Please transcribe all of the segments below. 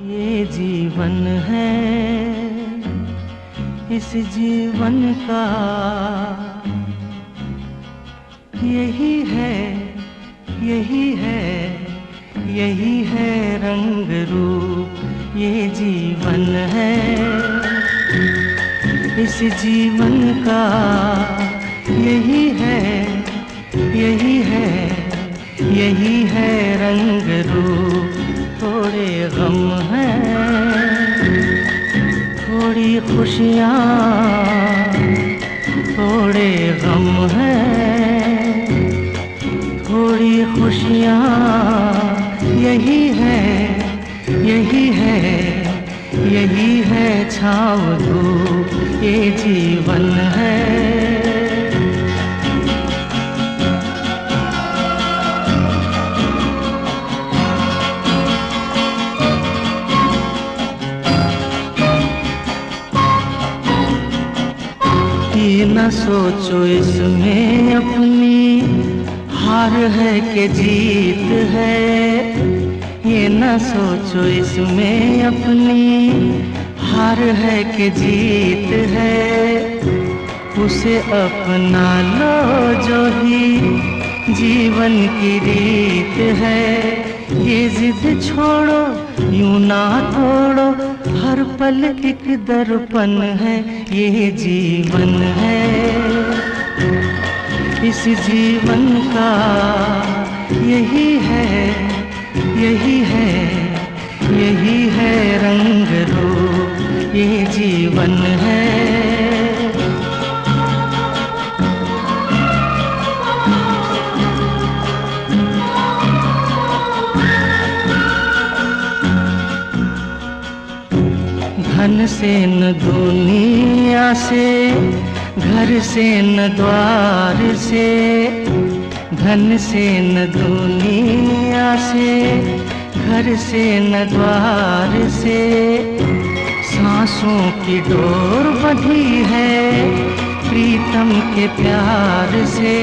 ये जीवन है, इस जीवन का यही है, यही है, यही है रंग रूप। ये जीवन है, इस जीवन का यही है, यही है, यही है रंग रूप। थोड़े गम हैं, थोड़ी खुशियाँ, थोड़े गम हैं, थोड़ी खुशियाँ। यही है, यही है, यही है छाँव धूप। ये जीवन है। ये न सोचो इसमें अपनी हार है कि जीत है। ये न सोचो इसमें अपनी हार है कि जीत है। उसे अपना लो जो ही जीवन की रीत है। ये जिद छोड़ो, यूं ना तोड़ो, हर पल एक दर्पण है। ये जीवन है, इस जीवन का यही है, यही है, यही है रंग रूप। ये जीवन है। धन से न दुनिया से, घर से न द्वार से, धन से न दुनिया से, घर से न द्वार से। सांसों की डोर बंधी है प्रीतम के प्यार से।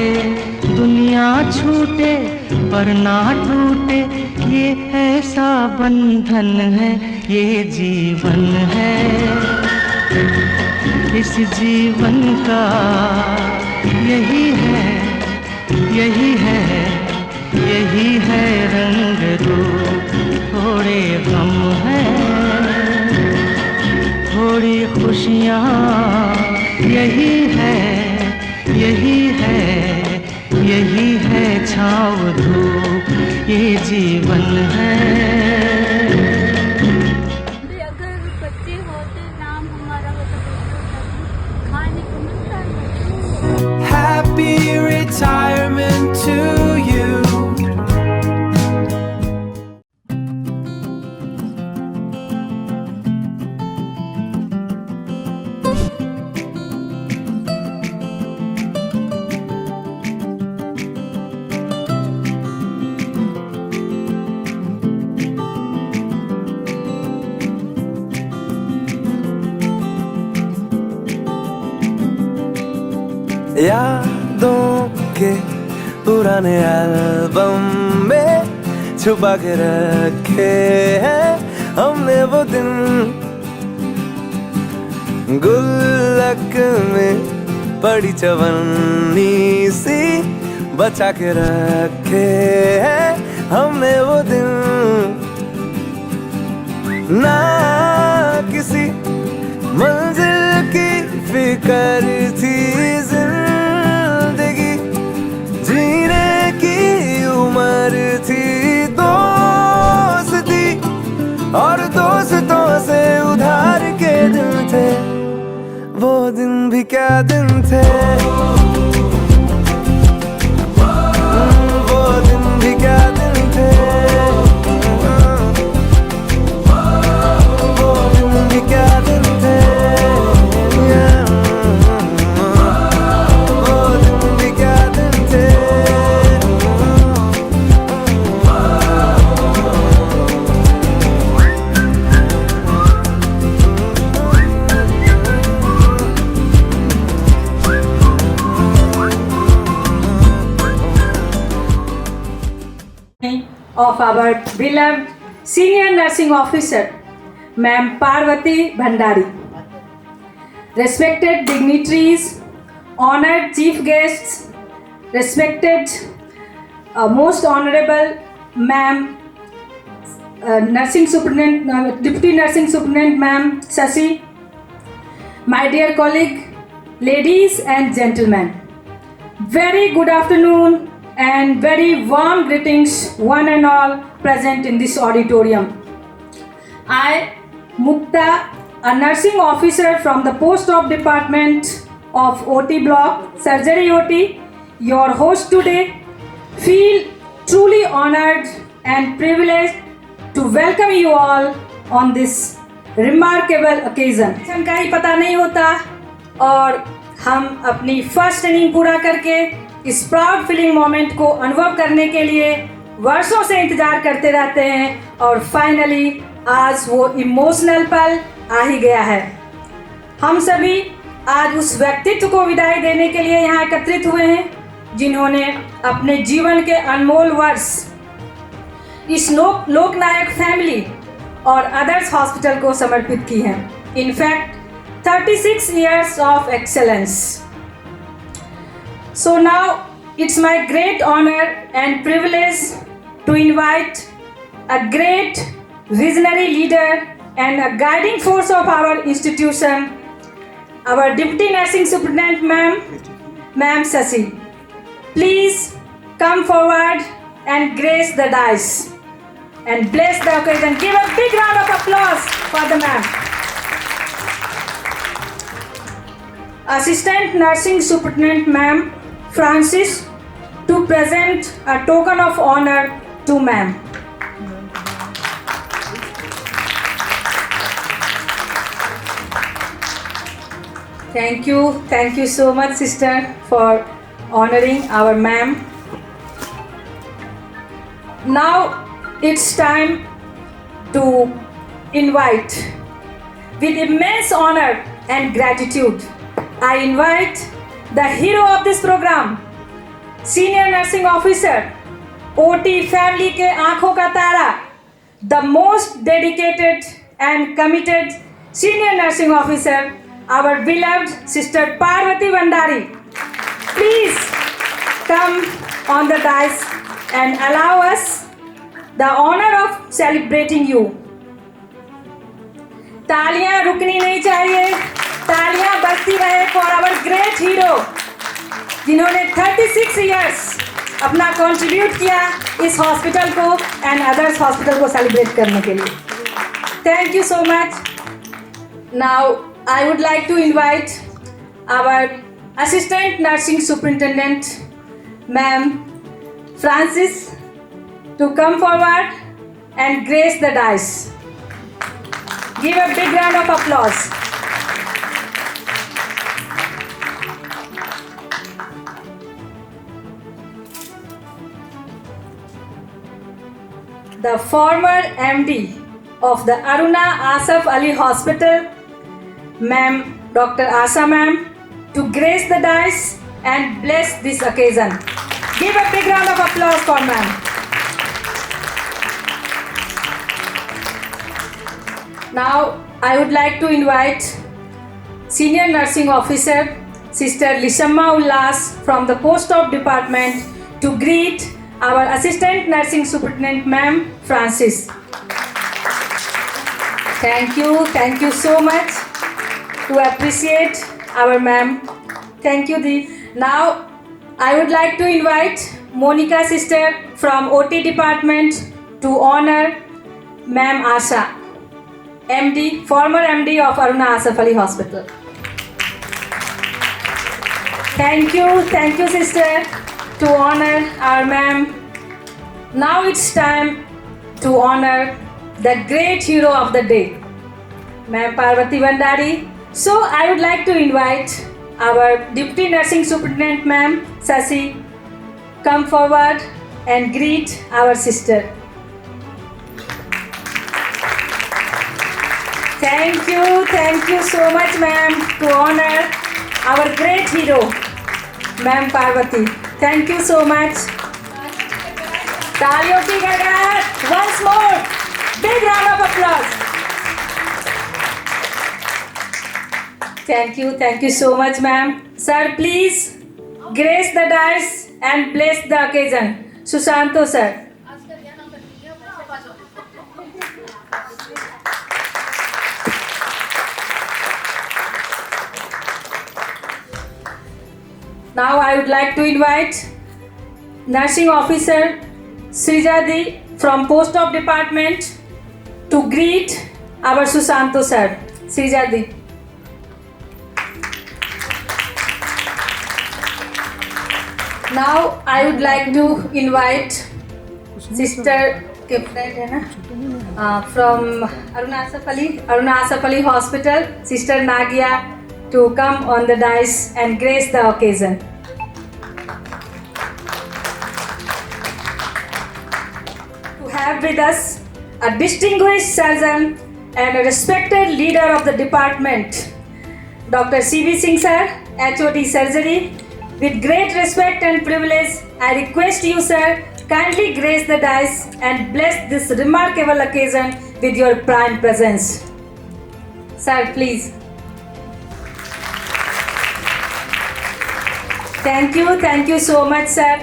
दुनिया छूटे पर ना टूटे, ये ऐसा बंधन है। ये जीवन है, इस जीवन का यही है, यही है, यही है रंग रूप। थोड़े गम हैं, थोड़ी खुशियाँ। यही है, यही है, यही है छाँव धूप। ये जीवन है। अगर बच्चे होते, नाम हमारा होता तो खाने को मिलता है। Happy retirement to you. यादों के पुराने एल्बम में छुपा के रखे हैं हमने वो दिन। गुल्लक में पड़ी चवन्नी सी बचा के रखे हैं हमने वो दिन। ना किसी मंजिल की फिक्र थी, जिंदगी जीने की उम्र थी। दोस्ती और दोस्तों से उधार के दिन थे, वो दिन भी क्या दिन थे। वो दिन भी क्या दिन थे, वो दिन भी क्या दिन थे। of our beloved senior nursing officer Ma'am Parvati Bhandari. Respected dignitaries, honored chief guests, respected most honorable Ma'am Nursing Superintendent, Deputy Nursing Superintendent Ma'am Sasi, my dear colleague, ladies and gentlemen, very good afternoon and very warm greetings one and all present in this auditorium. I, Mukta, a nursing officer from the Post-Op Department of OT Block, Surgery OT, your host today, feel truly honored and privileged to welcome you all on this remarkable occasion. का ही पता नहीं होता और हम अपनी first inning पूरा करके इस प्राउड फीलिंग मोमेंट को अनुभव करने के लिए वर्षों से इंतजार करते रहते हैं और फाइनली आज वो इमोशनल पल आ ही गया है। हम सभी आज उस व्यक्तित्व को विदाई देने के लिए यहाँ एकत्रित हुए हैं जिन्होंने अपने जीवन के अनमोल वर्ष इस लोकनायक फैमिली और अदर्स हॉस्पिटल को समर्पित की हैं। In fact 36 years of excellence. So now it's my great honor and privilege to invite a great visionary leader and a guiding force of our institution, our Deputy Nursing Superintendent Ma'am Sasi. Please come forward and grace the dais and bless the occasion. Give a big round of applause for the ma'am. Assistant Nursing Superintendent Ma'am Francis to present a token of honor to ma'am. Thank you so much sister for honoring our ma'am. Now it's time to invite with immense honor and gratitude. I invite the hero of this program, Senior Nursing Officer, OT family के आँखों का तारा, the most dedicated and committed Senior Nursing Officer, our beloved Sister Parvati Bhandari. Please come on the dais and allow us the honor of celebrating you. तालियां रुकनी नहीं चाहिए, तालियां बजती रहे for our great hero जिन्होंने 36 years अपना contribute किया इस हॉस्पिटल को एंड अदर्स हॉस्पिटल को सेलिब्रेट करने के लिए. Thank you so much. Now I would like to invite our Assistant Nursing Superintendent Ma'am Francis to come forward and grace the dais. Give a big round of applause. The former MD of the Aruna Asaf Ali Hospital, Ma'am Dr. Asa Ma'am, to grace the dais and bless this occasion. Give a big round of applause for ma'am. Now I would like to invite Senior Nursing Officer Sister Lishamma Ullas from the Post-Op Department to greet our Assistant Nursing Superintendent Ma'am Francis. Thank you so much to appreciate our ma'am. Thank you Di. Now I would like to invite Monica sister from OT department to honor Ma'am Asha, MD, former MD of Aruna Asaf Ali Hospital. Thank you sister to honor our ma'am. Now it's time to honor the great hero of the day, Ma'am Parvati Bhandari. So I would like to invite our Deputy Nursing Superintendent Ma'am Sasi come forward and greet our sister. Thank you so much ma'am to honor our great hero, Ma'am Parvati. Thank you so much. तालियों की गड़गड़ाहट. Once more, big round of applause. Thank you so much, ma'am. Sir, please grace the dice and bless the occasion. Susanto, sir. Now I would like to invite Nursing Officer Srijadi from Post Op Department to greet our Susanto, sir. Srijadi. Now I would like to invite sister के friend है ना from Aruna Asaf Ali Hospital, Sister Nagia, to come on the dais and grace the occasion. To have with us a distinguished surgeon and a respected leader of the department, Dr. C.V. Singh sir, HOD Surgery. With great respect and privilege, I request you, sir, kindly grace the dais and bless this remarkable occasion with your prime presence. Sir, please. Thank you so much, sir.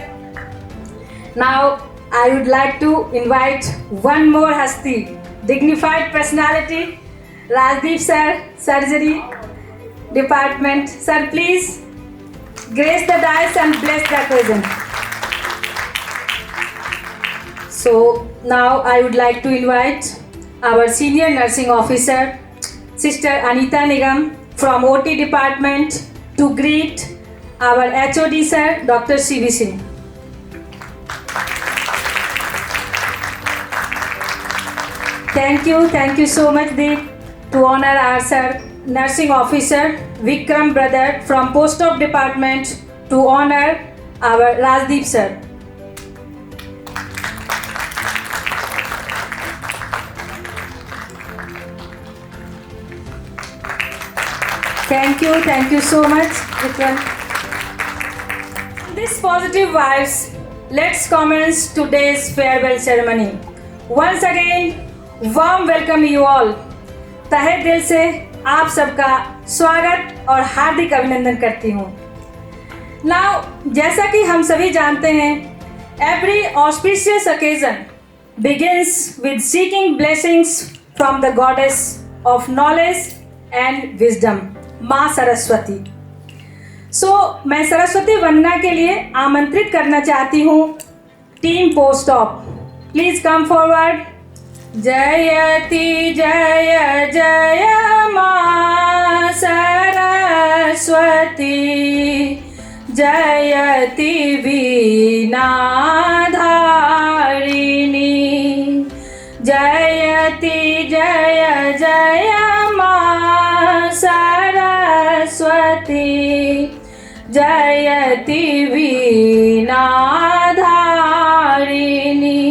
Now, I would like to invite one more Hasti, dignified personality, Rajdeep sir, Surgery Department. Sir, please grace the dice and bless the occasion. So now I would like to invite our senior nursing officer, Sister Anita Nigam from OT Department to greet our HOD sir, Dr. C.V. Singh. Thank you so much, Deep, to honor our sir, nursing officer Vikram brother from Post Op Department to honor our Rajdeep sir. Thank you so much, Vikram. This positive vibes, let's commence today's farewell ceremony. Once again, warm welcome you all. तहे दिल से आप सबका स्वागत और हार्दिक अभिनंदन करती हूँ। Now, जैसा कि हम सभी जानते हैं, every auspicious occasion begins with seeking blessings from the goddess of knowledge and wisdom, माँ सरस्वती। मैं सरस्वती वंदना के लिए आमंत्रित करना चाहती हूँ team post op. Please come forward. जयति जय जय माँ सरस्वती, जयति वीणा धारिणी, जयति जय जय माँ सरस्वती, जयति वीणा धारिणी,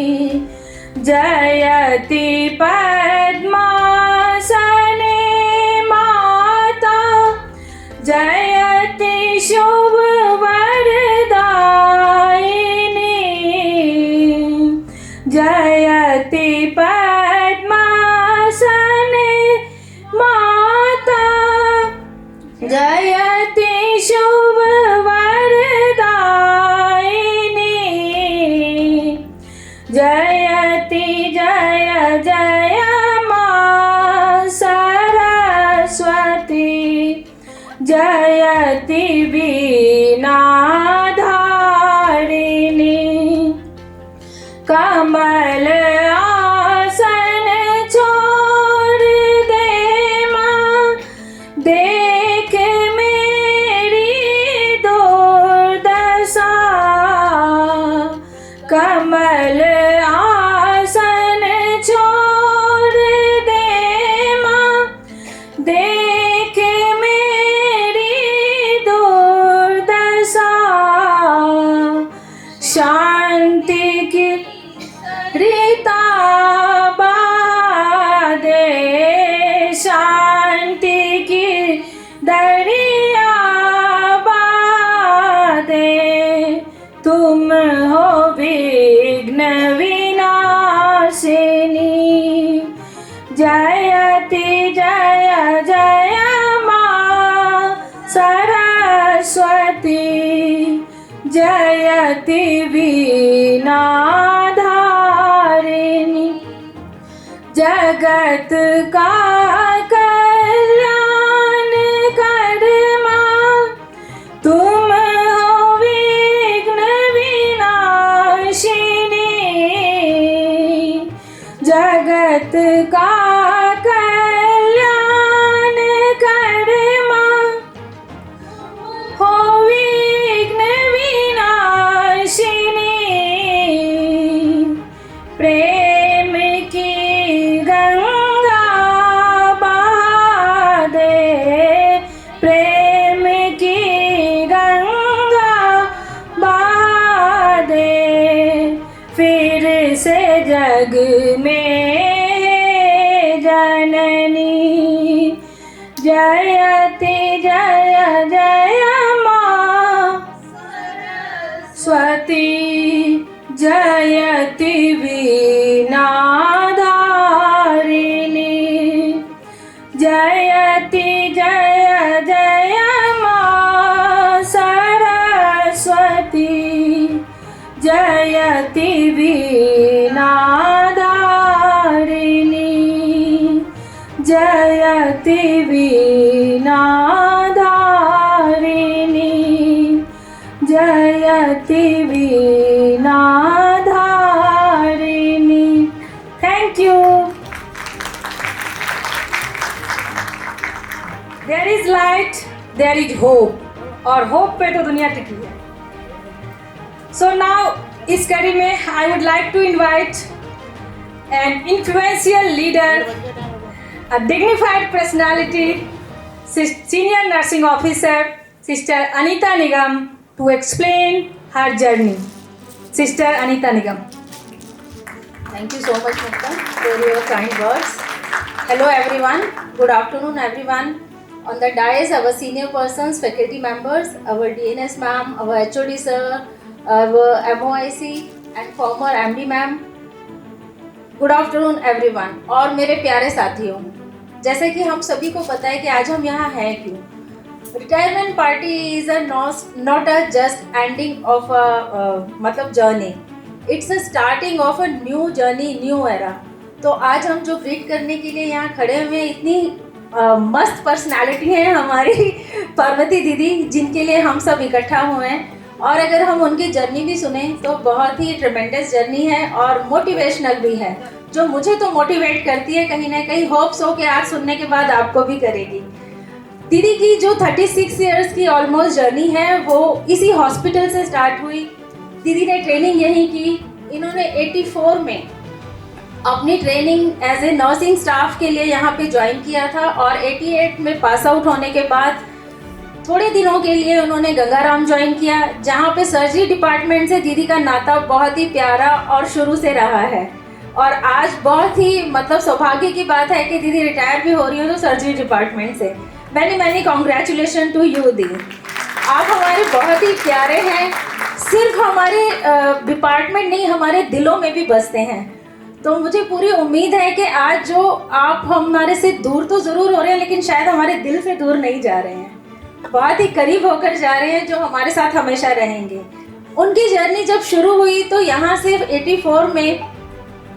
जयति पद्मासने माता, जयति शुभ वरदायिनी, जयति पद्मासने माता, जयति शुभ वरदायिनी, जयति जय जय माँ सरस्वती, जयति वीणा धारिणी, कमल आसन छोड़ दे माँ, देख मेरी दुर्दशा, कमल आसन छोड़ दे माँ, देख मेरी दुर्दशा, शांति की रीता बादे, शांति की दरिया बादे, तुम हो विघ्न विनाशिनी, जयति जय जय माँ जयति वीणाधारिणी जगत का कल्याण करमा तुम हो विघ्न विनाशिनी जगत का कल्याण करमा हो विघ्न विनाशिनी प्रेम की गंगा बहा दे प्रेम की गंगा बहा दे फिर से जग में जननी जयति जय जय माँ स्वती जयति वीणाधारिणी जयति जय जय माँ सरस्वती जयति वीणाधारिणी जयति वीणाधारिणी जयति वीणाधारिणी। Thank you. There is light there is hope और होप पे तो दुनिया टिकी है। सो नाउ इस कड़ी में I would like to invite an influential leader a dignified personality, senior nursing officer, Sister Anita Nigam, to explain her journey. Sister Anita Nigam. Thank you so much, Mukta, for your kind words. Hello, everyone. Good afternoon, everyone. On the dais, our senior persons, faculty members, our DNS ma'am, our HOD sir, our MOIC, and former MD ma'am. Good afternoon everyone. और मेरे प्यारे साथियों, जैसे कि हम सभी को पता है कि आज हम यहाँ हैं क्यों। Retirement party is not a just ending of a मतलब journey, it's a starting of a new journey, new era. तो आज हम जो ग्रीट करने के लिए यहाँ खड़े हुए हैं, इतनी मस्त पर्सनालिटी है हमारी पार्वती दीदी, जिनके लिए हम सब इकट्ठा हुए हैं। और अगर हम उनकी जर्नी भी सुने तो बहुत ही ट्रेमेंडस जर्नी है और मोटिवेशनल भी है, जो मुझे तो मोटिवेट करती है कहीं ना कहीं। होप्स हो कि आज सुनने के बाद आपको भी करेगी। दीदी की जो 36 इयर्स की ऑलमोस्ट जर्नी है वो इसी हॉस्पिटल से स्टार्ट हुई। दीदी ने ट्रेनिंग यहीं की। इन्होंने 84 में अपनी training as a nursing staff के लिए यहाँ पे ज्वाइन किया था और 88 में पास आउट होने के बाद थोड़े दिनों के लिए उन्होंने गंगाराम ज्वाइन किया, जहाँ पे सर्जरी डिपार्टमेंट से दीदी का नाता बहुत ही प्यारा और शुरू से रहा है। और आज बहुत ही मतलब सौभाग्य की बात है कि दीदी रिटायर भी हो रही हो तो सर्जरी डिपार्टमेंट से। मैंने कॉन्ग्रेचुलेशन टू यू दी। आप हमारे बहुत ही प्यारे हैं, सिर्फ हमारे डिपार्टमेंट नहीं हमारे दिलों में भी बसते हैं। तो मुझे पूरी उम्मीद है कि आज जो आप हमारे से दूर तो ज़रूर हो रहे हैं, लेकिन शायद हमारे दिल से दूर नहीं जा रहे हैं, बहुत ही करीब होकर जा रहे हैं, जो हमारे साथ हमेशा रहेंगे। उनकी जर्नी जब शुरू हुई तो यहाँ से 84 में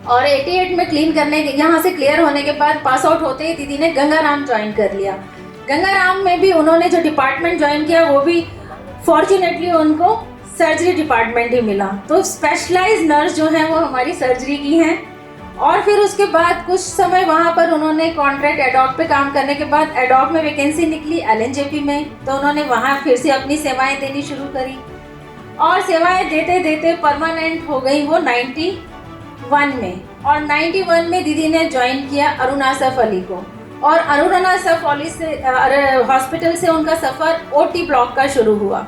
और 88 में क्लीन करने के यहाँ से क्लियर होने के बाद पास आउट होते ही दीदी ने गंगाराम ज्वाइन कर लिया। गंगाराम में भी उन्होंने जो डिपार्टमेंट ज्वाइन किया वो भी फॉर्चुनेटली उनको सर्जरी डिपार्टमेंट ही मिला। तो स्पेशलाइज नर्स जो हैं वो हमारी सर्जरी की हैं। और फिर उसके बाद कुछ समय वहाँ पर उन्होंने कॉन्ट्रैक्ट एडॉक पे काम करने के बाद एडॉक में वैकेंसी निकली LNJP में, तो उन्होंने वहाँ फिर से अपनी सेवाएं देनी शुरू करी और सेवाएं देते देते परमानेंट हो गई वो 91 में। और 91 में दीदी ने ज्वाइन किया अरुणा सफ अली को, और अरुणा सफ अली से हॉस्पिटल से उनका सफ़र OT ब्लॉक का शुरू हुआ।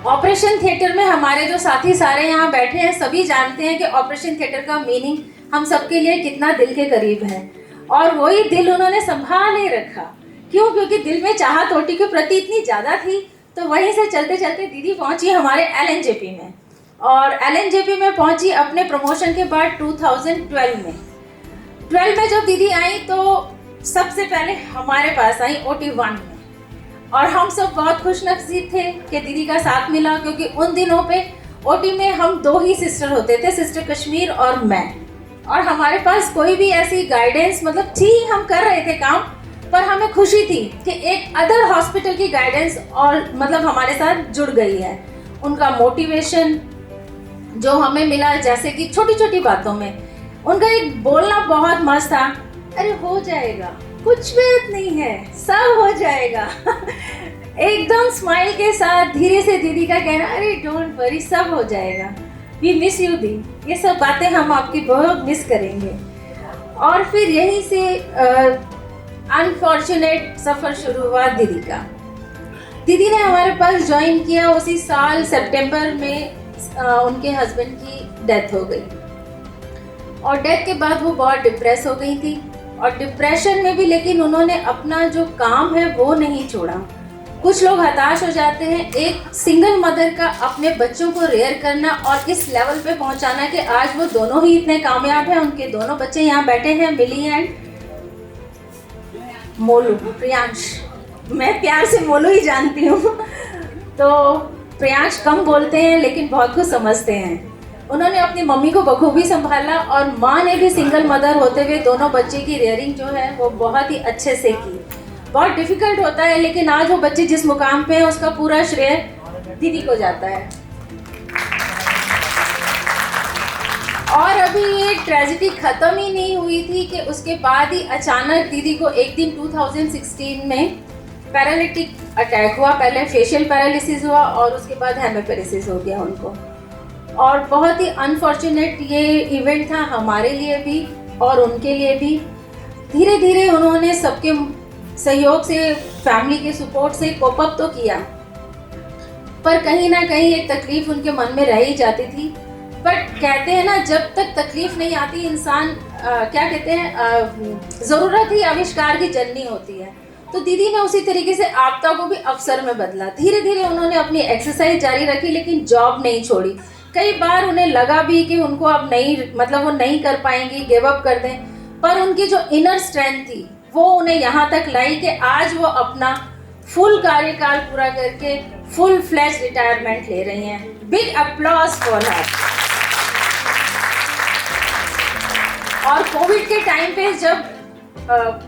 ऑपरेशन थिएटर में हमारे जो साथी सारे यहाँ बैठे हैं सभी जानते हैं कि ऑपरेशन थिएटर का मीनिंग हम सबके लिए कितना दिल के करीब है, और वही दिल उन्होंने संभाले रखा। क्यों? क्योंकि दिल में चाहत OT के प्रति इतनी ज़्यादा थी। तो वहीं से चलते चलते दीदी पहुंची हमारे LNJP में, और LNJP में पहुंची अपने प्रमोशन के बाद 2012 में। 12 में जब दीदी आई तो सबसे पहले हमारे पास आई OT1 में। और हम सब बहुत खुशनसीब थे कि दीदी का साथ मिला, क्योंकि उन दिनों पे ओटी में हम 2 ही सिस्टर होते थे, सिस्टर कश्मीर और मैं, और हमारे पास कोई भी ऐसी गाइडेंस मतलब थी, हम कर रहे थे काम, पर हमें खुशी थी कि एक अदर हॉस्पिटल की गाइडेंस और मतलब हमारे साथ जुड़ गई है। उनका मोटिवेशन जो हमें मिला, जैसे कि छोटी छोटी बातों में उनका एक बोलना बहुत मस्त था, अरे हो जाएगा, कुछ बात नहीं है, सब हो जाएगा। एकदम स्माइल के साथ धीरे से दीदी का कहना, अरे डोंट वरी, सब हो जाएगा, वी मिस यू दी। ये सब बातें हम आपकी बहुत मिस करेंगे। और फिर यहीं से अनफॉर्चुनेट सफ़र शुरू हुआ दीदी का। दीदी ने हमारे पास ज्वाइन किया उसी साल सितंबर में, उनके हस्बैंड की डेथ हो गई, और डेथ के बाद वो बहुत डिप्रेस हो गई थी, और डिप्रेशन में भी लेकिन उन्होंने अपना जो काम है वो नहीं छोड़ा। कुछ लोग हताश हो जाते हैं, एक सिंगल मदर का अपने बच्चों को रेयर करना और इस लेवल पे पहुंचाना कि आज वो दोनों ही इतने कामयाब हैं, उनके दोनों बच्चे यहाँ बैठे हैं, मिली एंड मोलू, प्रियांश, मैं प्यार से मोलू ही जानती हूँ। तो प्रियांश कम बोलते हैं लेकिन बहुत कुछ समझते हैं। उन्होंने अपनी मम्मी को बखूबी संभाला, और माँ ने भी सिंगल मदर होते हुए दोनों बच्चे की रेयरिंग जो है वो बहुत ही अच्छे से की। बहुत डिफिकल्ट होता है, लेकिन आज वो बच्चे जिस मुकाम पे हैं उसका पूरा श्रेय दीदी को जाता है। और अभी ये ट्रेजेडी ख़त्म ही नहीं हुई थी कि उसके बाद ही अचानक दीदी को एक दिन 2016 में पैरालिटिक अटैक हुआ। पहले फेशियल पैरालिसिस हुआ और उसके बाद हेमिपेरेसिस हो गया उनको। और बहुत ही अनफॉर्चुनेट ये इवेंट था हमारे लिए भी और उनके लिए भी। धीरे धीरे उन्होंने सबके सहयोग से, फैमिली के सपोर्ट से कोप अप तो किया, पर कहीं ना कहीं एक तकलीफ उनके मन में रह ही जाती थी। बट कहते हैं ना, जब तक तकलीफ नहीं आती इंसान क्या कहते हैं, ज़रूरत ही आविष्कार की जननी होती है। तो दीदी ने उसी तरीके से आपदा को भी अवसर में बदला। धीरे धीरे उन्होंने अपनी एक्सरसाइज जारी रखी, लेकिन जॉब नहीं छोड़ी। कई बार उन्हें लगा भी कि उनको अब नहीं, मतलब वो नहीं कर पाएंगी, गिव अप कर दें, पर उनकी जो इनर स्ट्रेंथ थी वो उन्हें यहाँ तक लाई कि आज वो अपना फुल कार्यकाल पूरा करके फुल फ्लैश रिटायरमेंट ले रही हैं। Big applause for her. और कोविड के टाइम पे जब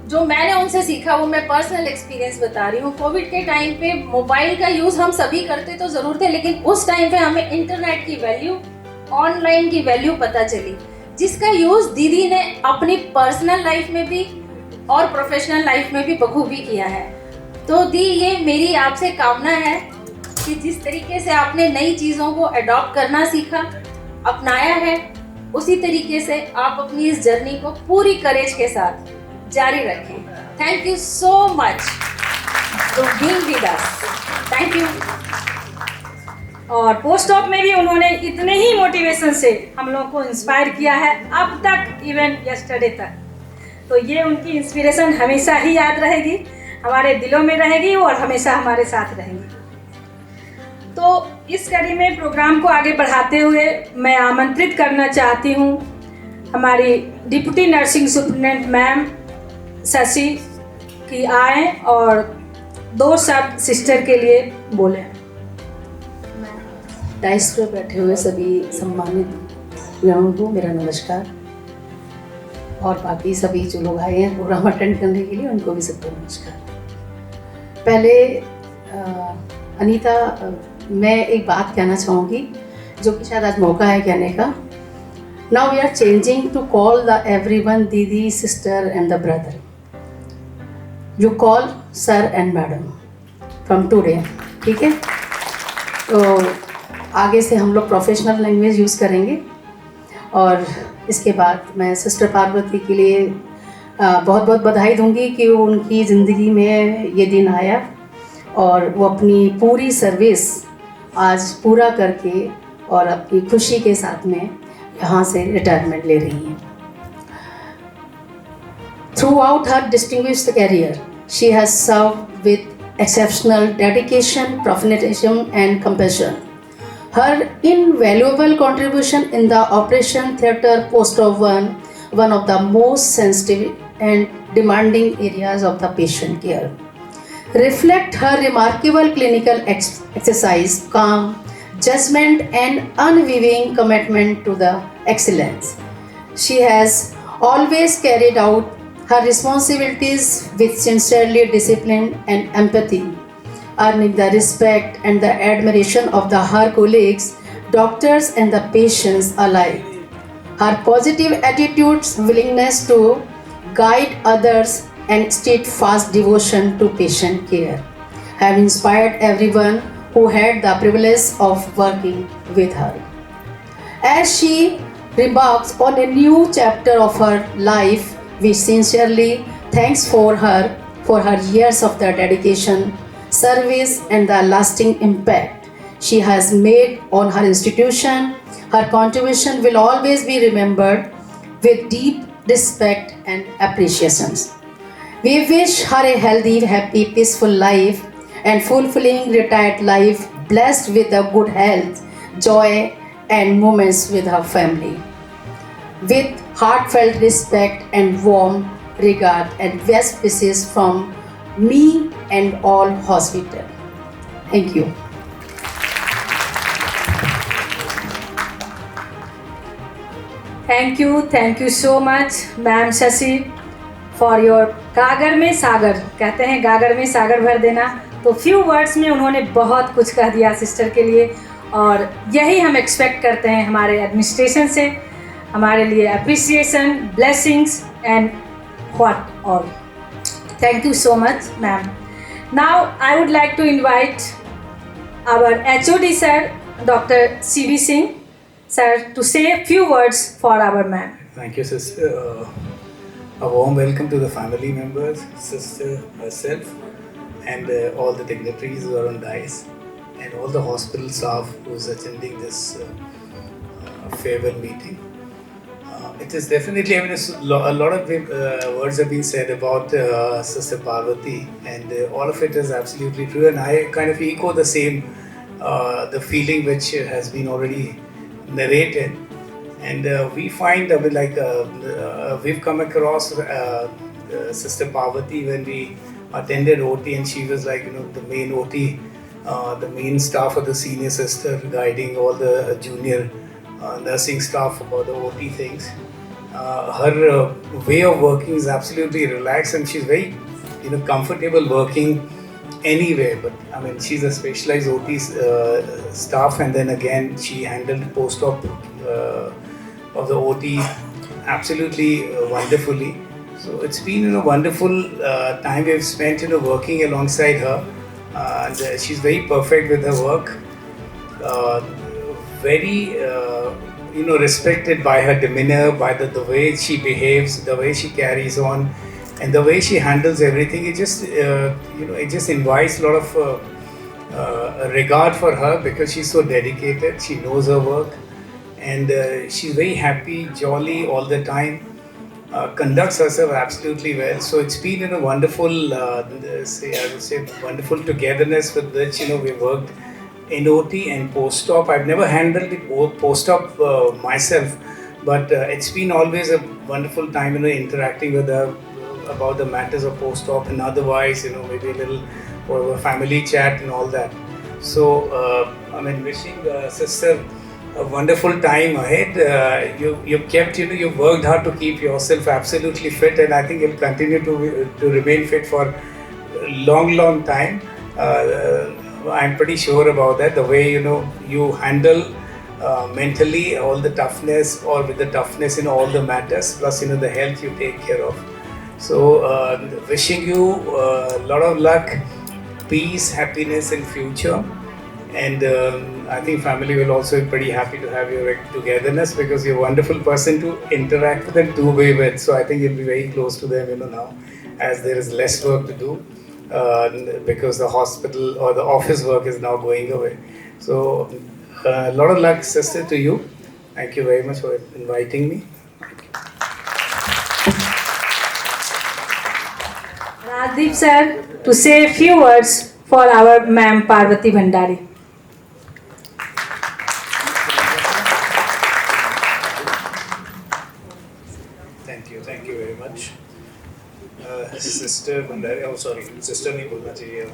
जो मैंने उनसे सीखा वो मैं पर्सनल एक्सपीरियंस बता रही हूँ। कोविड के टाइम पे मोबाइल का यूज़ हम सभी करते तो ज़रूर थे, लेकिन उस टाइम पे हमें इंटरनेट की वैल्यू, ऑनलाइन की वैल्यू पता चली, जिसका यूज़ दीदी ने अपनी पर्सनल लाइफ में भी और प्रोफेशनल लाइफ में भी बखूबी किया है। तो दी, ये मेरी आपसे कामना है कि जिस तरीके से आपने नई चीज़ों को अडॉप्ट करना सीखा, अपनाया है, उसी तरीके से आप अपनी इस जर्नी को पूरी करेज के साथ जारी रखें। Thank you so much for being with us. Thank you. और पोस्ट ऑप में भी उन्होंने इतने ही मोटिवेशन से हम लोगों को इंस्पायर किया है अब तक, इवन यस्टरडे तक। तो ये उनकी इंस्पिरेशन हमेशा ही याद रहेगी, हमारे दिलों में रहेगी और हमेशा हमारे साथ रहेंगी। तो इस कड़ी में प्रोग्राम को आगे बढ़ाते हुए मैं आमंत्रित करना चाहती हूँ हमारी deputy nursing superintendent ma'am Shashi की आए और 2 शब्द सिस्टर के लिए बोलें। डाइस पर बैठे हुए सभी सम्मानित लोगों को मेरा नमस्कार, और बाकी सभी जो लोग आए हैं प्रोग्राम अटेंड करने के लिए उनको भी सबको नमस्कार। पहले अनीता, मैं एक बात कहना चाहूँगी जो कि शायद आज मौका है कहने का। Now we are changing to call the everyone दीदी, sister and the brother. You call sir and madam from today, ठीक है? तो आगे से हम लोग प्रोफेशनल लैंग्वेज यूज़ करेंगे। और इसके बाद मैं सिस्टर पार्वती के लिए बहुत बहुत बधाई दूंगी कि उनकी ज़िंदगी में ये दिन आया और वो अपनी पूरी सर्विस आज पूरा करके और अपनी खुशी के साथ में यहाँ से रिटायरमेंट ले रही हैं। Throughout her distinguished career, she has served with exceptional dedication, professionalism and compassion. Her invaluable contribution in the operation theatre post of one of the most sensitive and demanding areas of the patient care. reflect her remarkable clinical exercise, calm, judgment, and unwavering commitment to the excellence. She has always carried out her responsibilities with sincerely discipline and empathy, earning the respect and the admiration of her colleagues, doctors, and the patients alike. Her positive attitudes, willingness to guide others, and steadfast devotion to patient care have inspired everyone who had the privilege of working with her. As she remarks on a new chapter of her life, we sincerely thanks for her years of the dedication, service, and the lasting impact she has made on her institution. Her contribution will always be remembered with deep respect and appreciation. We wish her a healthy, happy, peaceful life and fulfilling retired life, blessed with a good health, joy, and moments with her family. With heartfelt respect and warm regard and best wishes from me and all hospital. Thank you. Thank you so much, ma'am Shashi, for your गागर में सागर, कहते हैं गागर में सागर भर देना, तो few words में उन्होंने बहुत कुछ कह दिया सिस्टर के लिए, और यही हम एक्सपेक्ट करते हैं हमारे एडमिनिस्ट्रेशन से, हमारे लिए appreciation, blessings and what all. Thank you so much ma'am. Now I would like to invite our HOD sir, doctor CV Singh sir, to say a few words for our ma'am. Thank you, sister. A warm welcome to the family members, sister herself, and all the dignitaries who are on dais, and all the hospital staff who is attending this farewell meeting. It is definitely, I mean, a lot of words have been said about Sister Parvati, and all of it is absolutely true, and I kind of echo the same, the feeling which has been already narrated. And we find, we've come across Sister Parvati when we attended OT, and she was like, the main OT, the main staff of the senior sister, guiding all the junior nursing staff about the OT things. Her way of working is absolutely relaxed, and she's very, comfortable working anywhere. But I mean, she's a specialized OT staff, and then again, she handled post-op of the OT absolutely wonderfully. So it's been a wonderful time we've spent working alongside her, and she's very perfect with her work, very respected by her demeanor, by the way she behaves, the way she carries on, and the way she handles everything. It just it just invites a lot of regard for her, because she's so dedicated, she knows her work, and she's very happy, jolly all the time, conducts herself absolutely well. So it's been a wonderful, I would say, wonderful togetherness with which we worked in OT and post-op. I've never handled it post-op myself, but it's been always a wonderful time interacting with her about the matters of post-op, and otherwise maybe a little or a family chat and all that. So I mean, wishing sister a wonderful time ahead. You've kept, you've worked hard to keep yourself absolutely fit, and I think you'll continue to remain fit for a long time. I'm pretty sure about that. The way you handle mentally all the toughness, or with the toughness in all the matters, plus the health you take care of. So wishing you a lot of luck, peace, happiness in future. And I think family will also be pretty happy to have your togetherness, because you're a wonderful person to interact with and two-way with. So I think you'll be very close to them, now, as there is less work to do, because the hospital or the office work is now going away. So a lot of luck, sister, to you. Thank you very much for inviting me. Rajdeep sir, to say a few words for our ma'am Parvati Bhandari. Thank you very much. Sister Bhandari, oh sorry sister नहीं बोलना चाहिए,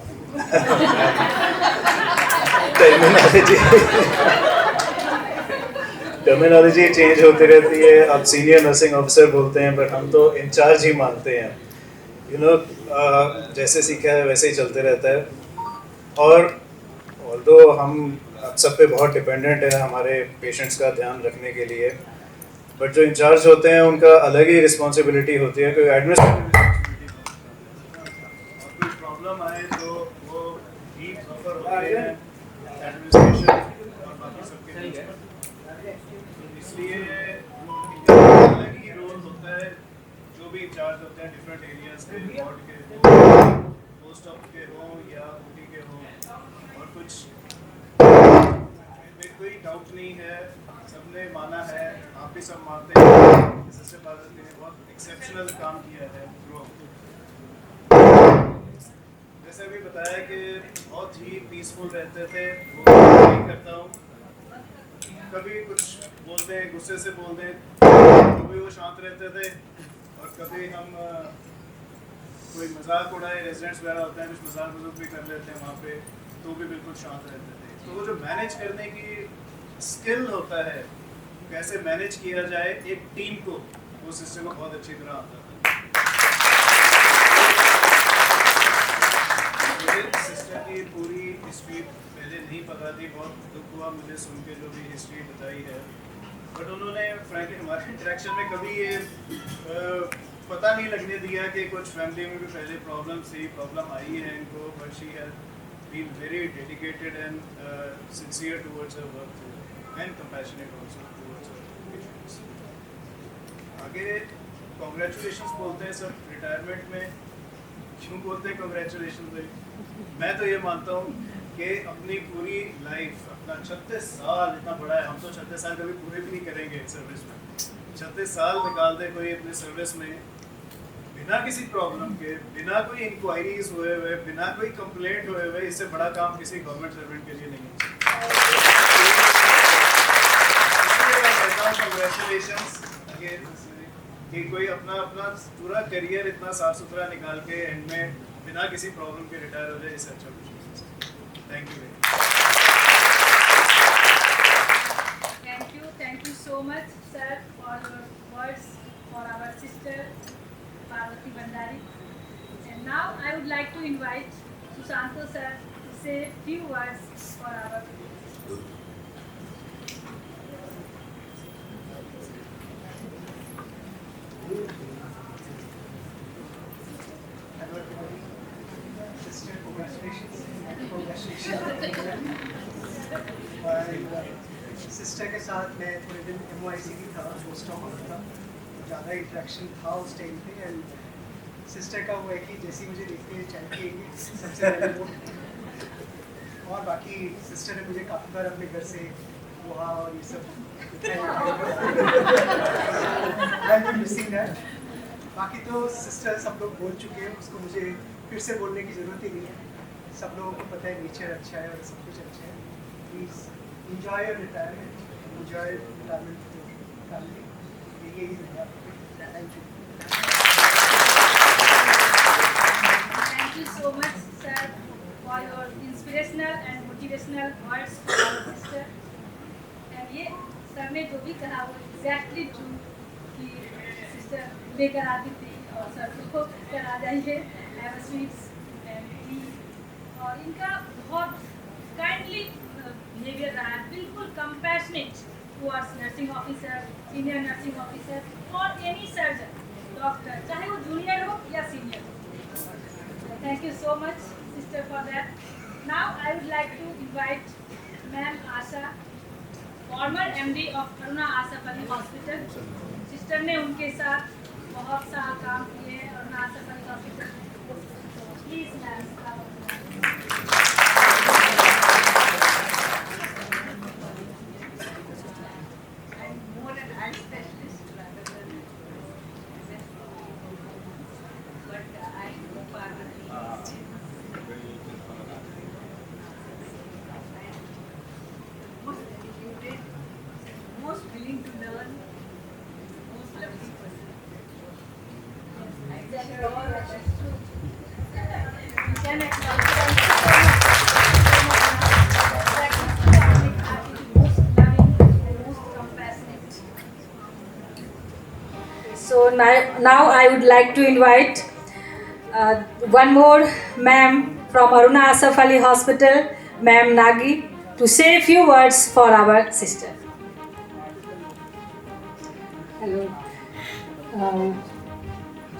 terminology change होती रहती है। अब senior nursing officer बोलते हैं, but हम तो इंचार्ज ही मानते हैं। यू नो जैसे सीखा है वैसे ही चलते रहता है। और ऑल्दो हम सब पे बहुत डिपेंडेंट है हमारे पेशेंट्स का ध्यान रखने के लिए, बट जो इंचार्ज होते हैं उनका अलग ही रिस्पॉन्सिबिलिटी होती है। कोई कोई प्रॉब्लम आए तो वो ही सफर होते हैं एडमिनिस्ट्रेशन और बाकी सबके बीच में। इसलिए इनका अलग ही रोल होता है। जो भी इंचार्ज होते हैं डिफरेंट एरियाज के, वार्ड के हो, पोस्ट ऑफ के हो या ओटी के हो, और कुछ में कोई डाउट नहीं है, सबने माना है, आप भी सब मानते हैं सिस्टर पार्वती ने बहुत एक्सेप्शनल काम किया है। जैसे अभी बताया कि बहुत ही पीसफुल रहते थे, वो नहीं करता हूँ, कभी कुछ बोलते हैं गुस्से से बोलते हैं, कभी वो शांत रहते थे, और कभी हम कोई मजाक उड़ाए, रेजिडेंट्स वगैरह होते हैं कुछ मजाक मजूक भी कर लेते हैं वहाँ पे, तो भी बिल्कुल शांत रहते थे। तो वो जो मैनेज करने की स्किल होता है, कैसे मैनेज किया जाए एक टीम को, वो सिस्टम को बहुत अच्छी तरह आता था। मुझे सिस्टर की पूरी हिस्ट्री पहले नहीं पता थी, बहुत दुख हुआ मुझे सुन के जो भी हिस्ट्री बताई है, बट उन्होंने फ्रैंकली हमारे इंटरेक्शन में कभी ये पता नहीं लगने दिया कि कुछ फैमिली में भी पहले प्रॉब्लम आई है इनको, but she has been very dedicated and sincere towards her work and compassionate also towards her patients. आगे कॉन्ग्रेचुलेशंस बोलते हैं सब रिटायरमेंट में, क्यों बोलते हैं कॉन्ग्रेचुलेशन भाई? मैं तो ये मानता हूँ कि अपनी पूरी लाइफ, अपना 36 साल इतना बड़ा है, हम तो 36 साल कभी पूरे भी नहीं करेंगे सर्विस में, 36 साल निकाल दे कोई अपनी सर्विस में बिना किसी प्रॉब्लम के, बिना कोई इंक्वायरीज हुए हुए, बिना कोई कंप्लेंट हुए हुए, इससे बड़ा काम किसी गवर्नमेंट सर्वेंट के लिए नहीं है। कंग्रेचुलेशंस अगेन कि कोई अपना पूरा करियर इतना साफ सुथरा निकाल के एंड में बिना किसी प्रॉब्लम के रिटायर हो जाए, इससे अच्छा कुछ नहीं। Thank you Thank you so much, sir, for your words for our sister Parvati Bhandari. And now I would like to invite Susanto sir to say few words for our sister के साथ मैं थोड़े दिन MOIC भी था, post of था, ज़्यादा interaction था उस टाइम पे। एंड सिस्टर का वो है कि जैसी मुझे देखते हैं चाय पिएंगे सबसे पहले वो, और बाकी सिस्टर ने मुझे काफ़ी बार अपने घर से पोहा और ये सब मिसिंग है। बाकी तो सिस्टर सब लोग बोल चुके हैं, उसको मुझे फिर से बोलने की ज़रूरत ही नहीं है, सब लोगों को पता है नेचर अच्छा है और सब कुछ अच्छा है। Please enjoy your retirement, enjoy retirement with your family. Thank you. Thank you so much, sir, for your inspirational and motivational words for our sister. And ये सर ने जो भी कहा वो exactly true कि सिस्टर लेकर आती थी और सर को करा जाइए have a sweets and tea, और इनका बहुत kindly बिहेवियर रहा है, बिल्कुल compassionate towards nursing officer, senior nursing officer और एनी सर्जन, डॉक्टर, चाहे वो जूनियर हो या सीनियर हो। Thank you so much sister for that. Now I would like to invite ma'am Asha, former MD of Aruna Asaf Ali hospital. Sister ने उनके साथ बहुत सारा काम किए हैं Aruna Asaf Ali hospital. Please ma'am exactly So now I would like to invite one more ma'am from Aruna Asaf Ali Hospital, Ma'am Nagi, to say a few words for our sister. Hello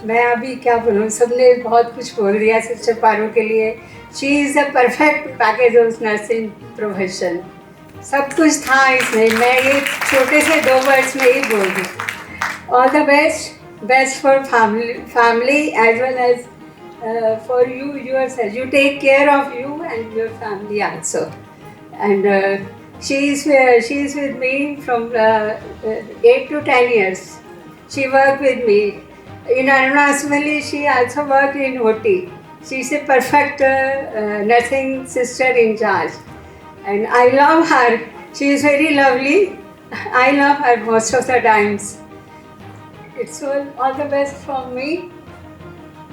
मैं अभी क्या बोलूँ, सबने बहुत कुछ बोल दिया सिस्टर पारो के लिए. She is a perfect package of nursing profession. सब कुछ था इसमें. मैं ये छोटे से 2 वर्ड्स में ही बोल दूँ. All the best for family as well as for you yourself. You take care of you and your family also. And she is with me from 8 to 10 years. She worked with me. In Aruna Asaf, she also worked in OT. She is a perfect nursing sister in charge. And I love her. She is very lovely. I love her most of the times. It's all the best from me.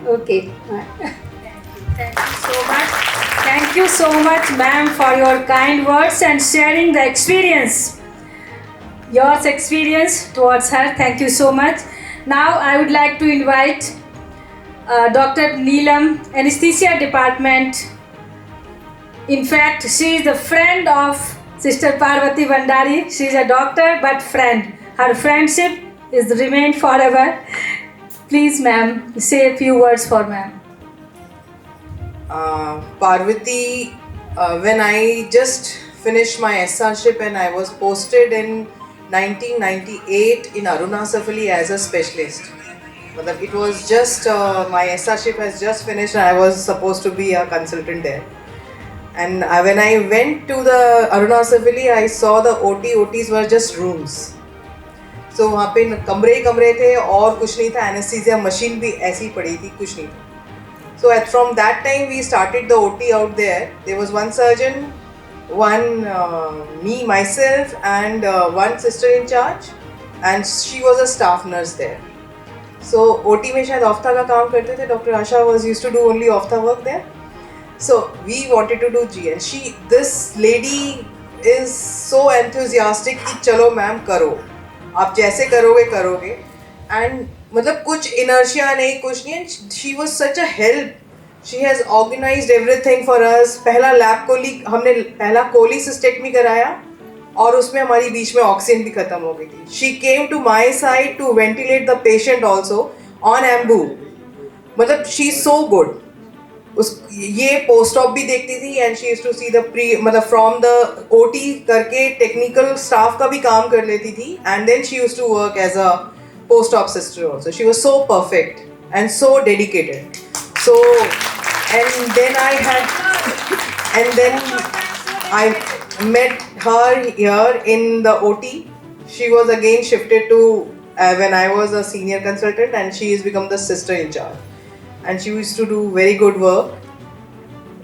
Okay. Thank you so much. Thank you so much, ma'am, for your kind words and sharing the experience. Your experience towards her. Thank you so much. Now I would like to invite Dr. Neelam, Anesthesia Department. In fact, she is the friend of Sister Parvati Bhandari. She is a doctor but friend. Her friendship is remained forever. Please, ma'am, say a few words for ma'am. Parvati, when I just finished my SRship and I was posted in 1998 in Aruna Asaf Ali as a specialist. It was just my SRship has just finished and I was supposed to be a consultant there. And when I went to the Aruna Asaf Ali, I saw the OTs were just rooms. So वहाँ पे कमरे थे और कुछ नहीं था. Anesthesia machine भी ऐसी पड़ी थी, कुछ नहीं था. So from that time we started the OT out there. There was one surgeon, me, myself, and one sister in charge, and she was a staff nurse there. So OT में शायद ऑफ्था का काम करते थे. Dr. Asha was used to do only ऑफ्था work there. So we wanted to do G, and this lady is so enthusiastic कि चलो ma'am करो, आप जैसे करोगे. And मतलब कुछ inertia नहीं, कुछ नहीं. She was such a help. She has organized everything for us. पहला लैब कोली हमने पहला कोली सिस्टेक्टमी कराया और उसमें हमारी बीच में ऑक्सीजन भी खत्म हो गई थी. She came to my side to ventilate the patient also on AMBU. मतलब she is so good. ये पोस्ट ऑप भी देखती थी and she used to see the मतलब from the OT करके technical staff का भी काम कर लेती थी, and then she used to work as a post-op sister also. She was so perfect and so dedicated. So, and then I met her here in the OT. She was again shifted to when I was a senior consultant, and she has become the sister in charge. And she used to do very good work.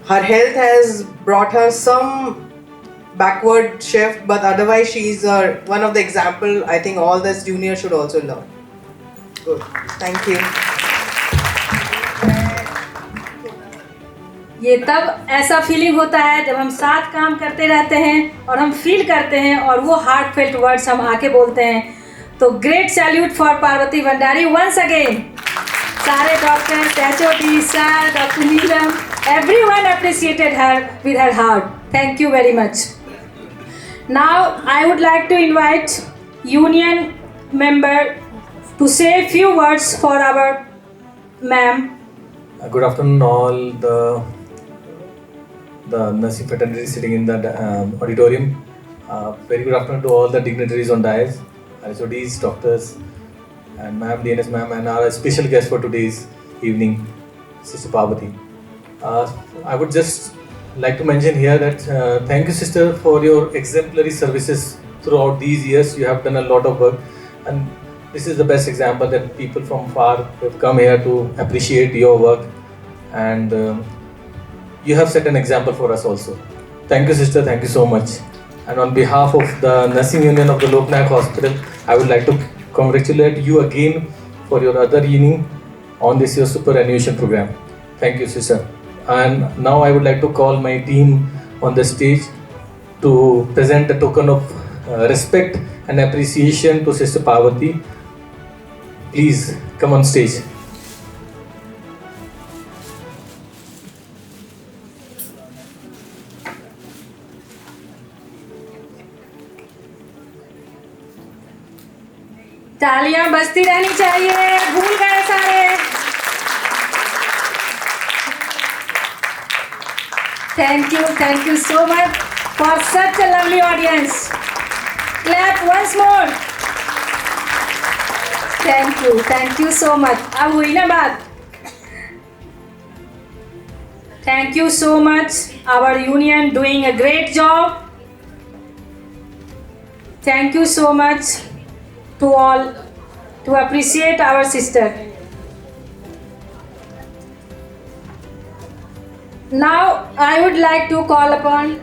Her health has brought her some backward shift, but otherwise she is one of the example I think all this junior should also learn. Good. Thank you. ये तब ऐसा feeling होता है जब हम साथ काम करते रहते हैं और हम फील करते हैं और वो हार्ट फेल्ट वर्ड्स हम आके बोलते हैं. तो great salute for Parvati Bhandari once again. सारे doctors, HOD, sir, doctor Neelam, everyone appreciated her with her heart. Thank you very much. Now I would like to invite union member to say a few words for our ma'am. Good afternoon all the nursing fraternity sitting in the auditorium. Very good afternoon to all the dignitaries on dais, HODs, doctors, and ma'am, DNS ma'am, and our special guest for today's evening, Sister Parvati. I would just like to mention here that thank you, sister, for your exemplary services throughout these years. You have done a lot of work, and this is the best example that people from far have come here to appreciate your work, and you have set an example for us also. Thank you, sister. Thank you so much. And on behalf of the Nursing Union of the Lok Nayak Hospital, I would like to congratulate you again for your other inning on this year's superannuation program. Thank you, sister. And now I would like to call my team on the stage to present a token of respect and appreciation to Sister Parvati. Please come on stage. तालियां बजती रहनी चाहिए, भूल गए सारे। Thank you so much for such a lovely audience. Clap once more. Thank you so much. अब हुई ना बात? Thank you so much. Our union doing a great job. Thank you so much to all to appreciate our sister. Now I would like to call upon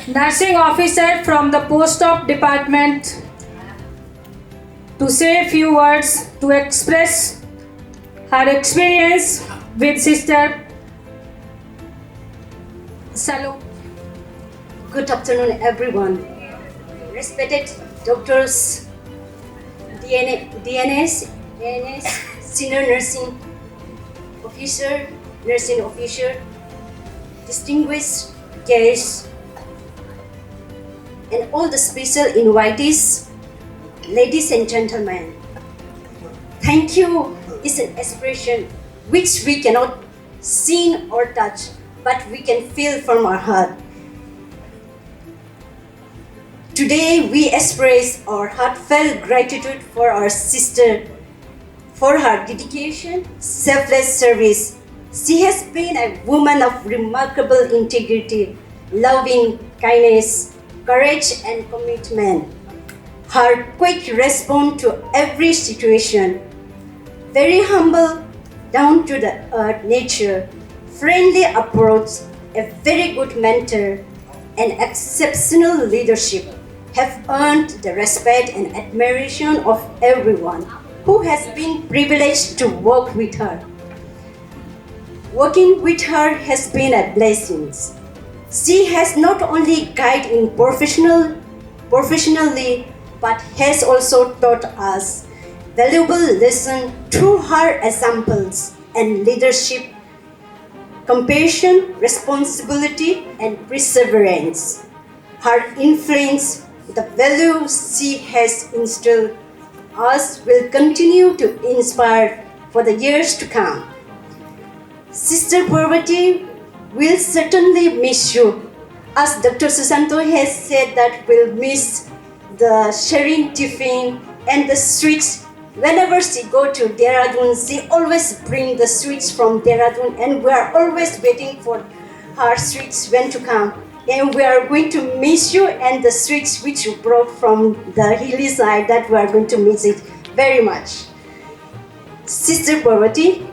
nursing officer from the post-op department to say a few words to express her experience with sister Salome. Good afternoon, everyone. Respected doctors, DNS, senior nursing officer, distinguished guests, and all the special invitees, ladies and gentlemen. Thank you is an expression which we cannot see or touch, but we can feel from our heart. Today we express our heartfelt gratitude for our sister, for her dedication, selfless service. She has been a woman of remarkable integrity, loving kindness, courage and commitment. Her quick response to every situation, very humble, down to the earth nature, friendly approach, a very good mentor, and exceptional leadership have earned the respect and admiration of everyone who has been privileged to work with her. Working with her has been a blessing. She has not only guided professionally, but has also taught us valuable lessons through her examples and leadership, compassion, responsibility, and perseverance. Her influence, the values she has instilled us will continue to inspire for the years to come. Sister Parvati will certainly miss you. As Dr. Susanto has said that we'll miss the sharing tiffin and the sweets. Whenever she go to Dehradun, she always bring the sweets from Dehradun, and we are always waiting for her sweets when to come. And we are going to miss you and the sweets which you brought from the hilly side, that we are going to miss it very much. Sister Parvati,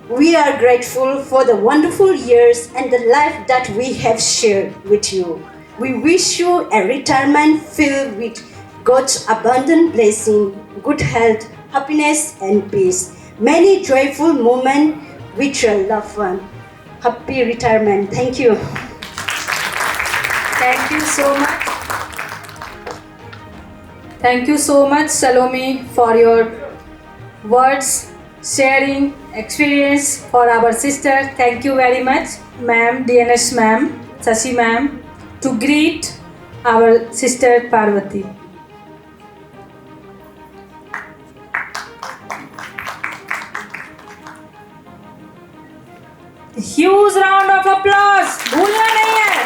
we are grateful for the wonderful years and the life that we have shared with you. We wish you a retirement filled with God's abundant blessing, good health, happiness and peace. Many joyful moments with your loved one. Happy retirement. Thank you. Thank you so much. Thank you so much, Salome, for your words, sharing, experience for our sister. Thank you very much, ma'am, DNS ma'am, Sashi ma'am, to greet our sister Parvati. Huge round of applause. भूलना नहीं है,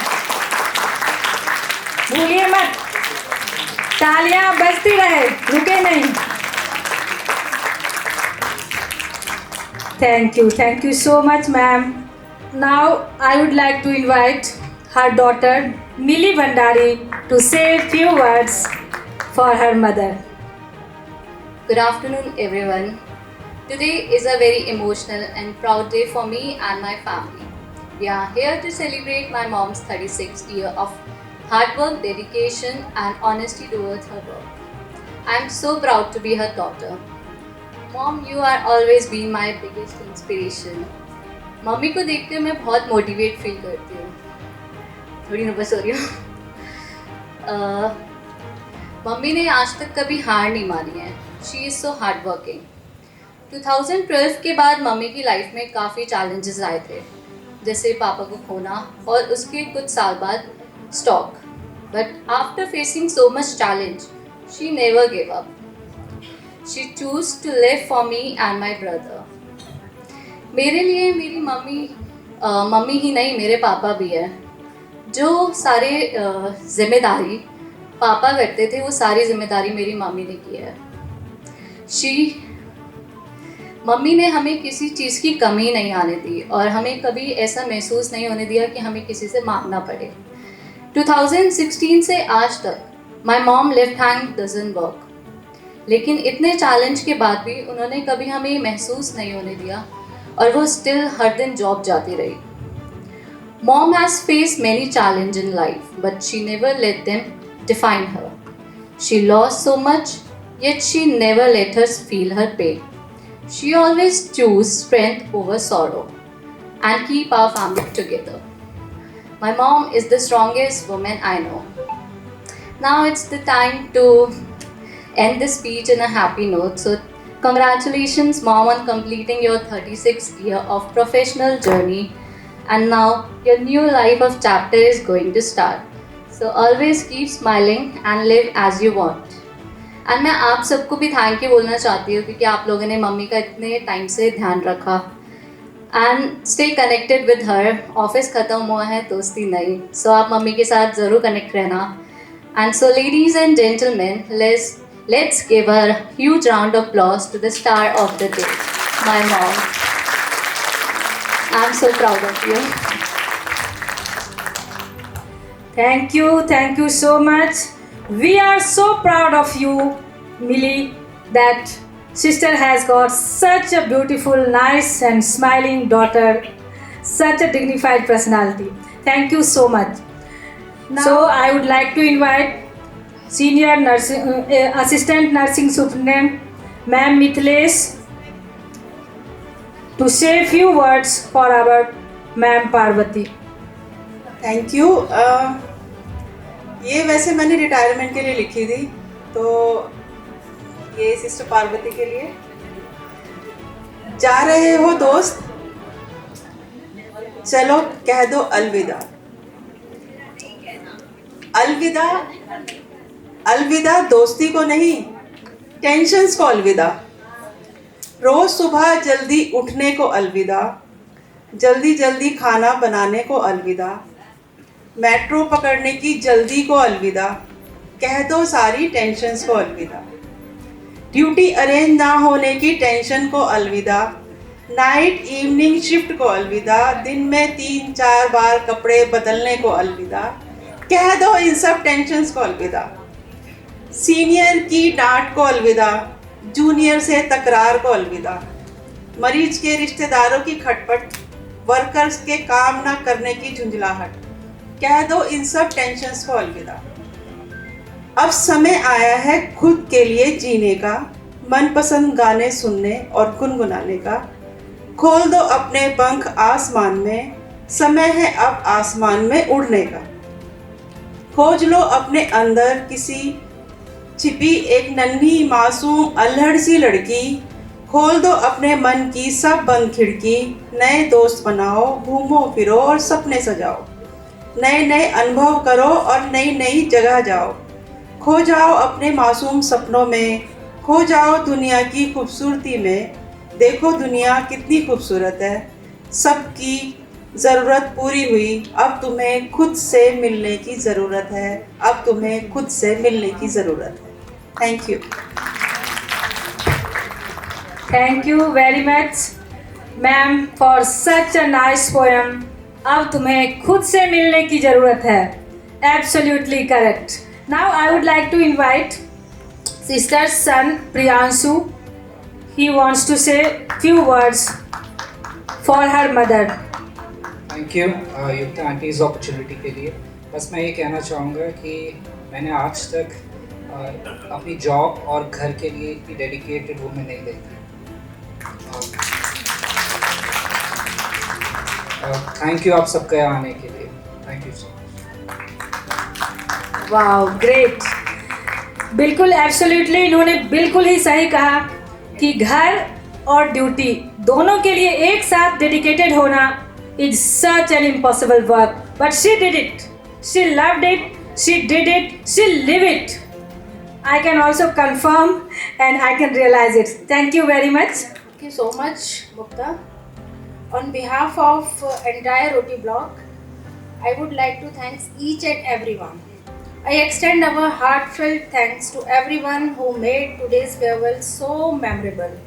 भूलिए मत, तालियां बजती रहे, रुके नहीं। Thank you so much, ma'am. Now I would like to invite her daughter Milli Bhandari to say a few words for her mother. Good afternoon, everyone. Today is a very emotional and proud day for me and my family. We are here to celebrate my mom's 36th year of hard work, dedication, and honesty towards her work. I'm so proud to be her daughter. Mom, you are always been my biggest inspiration. Mummy को देखते हुए मैं बहुत motivate feel करती हूँ. थोड़ी nervous हो रही हूँ. मम्मी ने आज तक कभी हार नहीं मानी है. She is so hard working. 2012 के बाद मम्मी की लाइफ में काफ़ी चैलेंजेस आए थे, जैसे पापा को खोना और उसके कुछ साल बाद stroke. But after facing so much challenge, she never give up. She choose to live for me and my brother. मेरे लिए मेरी मम्मी ही नहीं, मेरे पापा भी है. जो सारे जिम्मेदारी पापा करते थे, वो सारी जिम्मेदारी मेरी मम्मी ने की है. मम्मी ने हमें किसी चीज़ की कमी नहीं आने दी और हमें कभी ऐसा महसूस नहीं होने दिया कि हमें किसी से मांगना पड़े. 2016 से आज तक my mom left hand doesn't work, लेकिन इतने चैलेंज के बाद भी उन्होंने कभी हमें महसूस नहीं होने दिया और वो स्टिल हर दिन जॉब जाती रही. Mom has faced many challenge in life but she never let them define her. She lost so much yet she never let us feel her pain. She always chose strength over sorrow and keep our family together. My mom is the strongest woman I know. Now it's the time to end this speech in a happy note. So congratulations mom on completing your 36th year of professional journey, and now your new life of chapter is going to start. So always keep smiling and live as you want. And मैं आप सबको भी thank you बोलना चाहती हूँ क्योंकि आप लोगों ने मम्मी का इतने टाइम से ध्यान रखा. And stay connected with her. Office ख़त्म हुआ है, दोस्ती नहीं. सो आप मम्मी के साथ ज़रूर कनेक्ट रहना. And so ladies and gentleman, let's give a huge round of applause to the star of the day, my mom. I am so proud of you. Thank you so much. We are so proud of you, Millie, that sister has got such a beautiful, nice and smiling daughter, such a dignified personality. Thank you so much. So I would like to invite Senior Nursing, Assistant Nursing Superintendent, Ma'am Mithilesh, to say a few words for our Ma'am Parvati. Thank you. ये वैसे मैंने retirement के लिए लिखी थी, तो ये sister Parvati के लिए. जा रहे हो दोस्त, चलो कह दो अलविदा. अलविदा, अलविदा दोस्ती को नहीं, टेंशन्स को अलविदा. रोज सुबह जल्दी उठने को अलविदा, जल्दी जल्दी खाना बनाने को अलविदा, मेट्रो पकड़ने की जल्दी को अलविदा. कह दो सारी टेंशन्स को अलविदा. ड्यूटी अरेंज ना होने की टेंशन को अलविदा. नाइट इवनिंग शिफ्ट को अलविदा. दिन में 3-4 बार कपड़े बदलने को अलविदा. कह दो इन सब टेंशन्स को अलविदा. सीनियर की डांट को अलविदा, जूनियर से तकरार को अलविदा. मरीज के रिश्तेदारों की खटपट, वर्कर्स के काम ना करने की झुंझलाहट. कह दो इन सब टेंशन्स को अलविदा. अब समय आया है खुद के लिए जीने का, मनपसंद गाने सुनने और गुनगुनाने का. खोल दो अपने पंख आसमान में, समय है अब आसमान में उड़ने का. खोज लो अपने अंदर किसी छिपी एक नन्ही मासूम अल्हड़ सी लड़की. खोल दो अपने मन की सब बंद खिड़की. नए दोस्त बनाओ, घूमो फिरो और सपने सजाओ. नए नए अनुभव करो और नई नई जगह जाओ. खो जाओ अपने मासूम सपनों में, खो जाओ दुनिया की खूबसूरती में. देखो दुनिया कितनी खूबसूरत है, सबकी ज़रूरत पूरी हुई. अब तुम्हें खुद से मिलने की ज़रूरत है, अब तुम्हें खुद से मिलने की ज़रूरत है. Thank you. Thank you very much, ma'am, for such a nice poem. अब तुम्हें खुद से मिलने की ज़रूरत है. Absolutely correct. Now I would like to invite sister's son Priyanshu. He wants to say few words for her mother. Thank you Yukta aunty इस opportunity के लिए. बस मैं ये कहना चाहूँगा कि मैंने आज तक और अपनी जॉब और घर के लिए इतनी डेडिकेटेड वो मैं नहीं देखी। थैंक यू आप सबके आने के लिए, thank you so much. Wow great, बिल्कुल एब्सोल्युटली इन्होंने बिल्कुल ही सही कहा कि घर और ड्यूटी दोनों के लिए एक साथ डेडिकेटेड होना is such an impossible work, but she did it, she loved it, she did it, she live it. I can also confirm and I can realize it. Thank you very much. Thank you so much, Mukta. On behalf of entire OT block, I would like to thank each and everyone. I extend our heartfelt thanks to everyone who made today's farewell so memorable.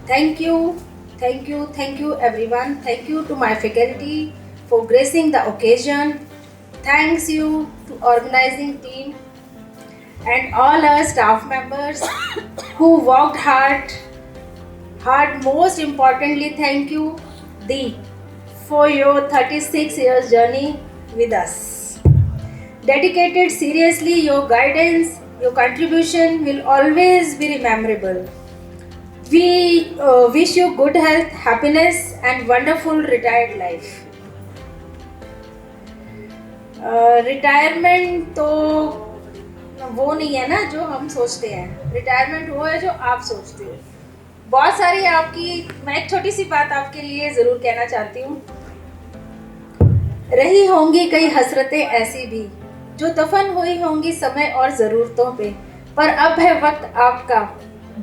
Thank you, thank you, thank you everyone. Thank you to my faculty for gracing the occasion. Thanks you to organizing team and all our staff members who worked hard. Most importantly, thank you, Dee, for your 36 years journey with us. Dedicated seriously, your guidance, your contribution will always be memorable. We wish you good health, happiness and wonderful retired life. Retirement तो वो नहीं है ना जो हम सोचते हैं, retirement वो है जो आप सोचते हो. बहुत सारी आपकी, मैं एक छोटी सी बात आपके लिए ज़रूर कहना चाहती हूँ. रही होंगी कई हसरतें ऐसी भी जो दफन हुई होंगी समय और ज़रूरतों पे, पर अब है वक्त आपका,